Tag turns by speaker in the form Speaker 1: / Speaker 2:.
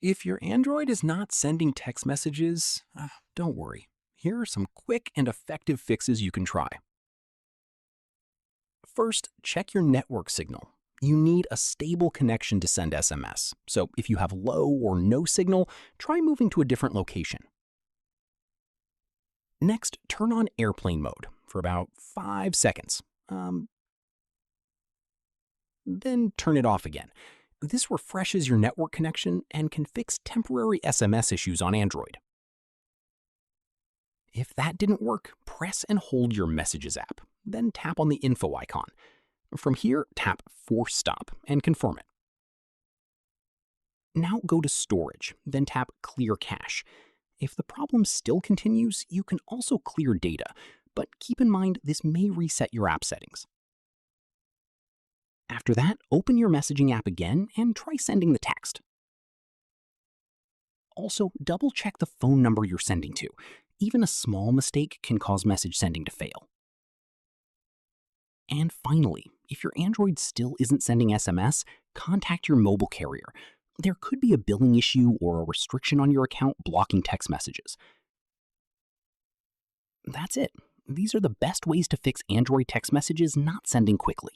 Speaker 1: If your Android is not sending text messages, don't worry. Here are some quick and effective fixes you can try. First, check your network signal. You need a stable connection to send SMS. So if you have low or no signal, try moving to a different location. Next, turn on airplane mode for about 5 seconds. Then turn it off again. This refreshes your network connection and can fix temporary SMS issues on Android. If that didn't work, press and hold your Messages app, then tap on the info icon. From here, tap Force Stop and confirm it. Now go to Storage, then tap Clear Cache. If the problem still continues, you can also clear data, but keep in mind this may reset your app settings. After that, open your messaging app again and try sending the text. Also, double-check the phone number you're sending to. Even a small mistake can cause message sending to fail. And finally, if your Android still isn't sending SMS, contact your mobile carrier. There could be a billing issue or a restriction on your account blocking text messages. That's it. These are the best ways to fix Android text messages not sending quickly.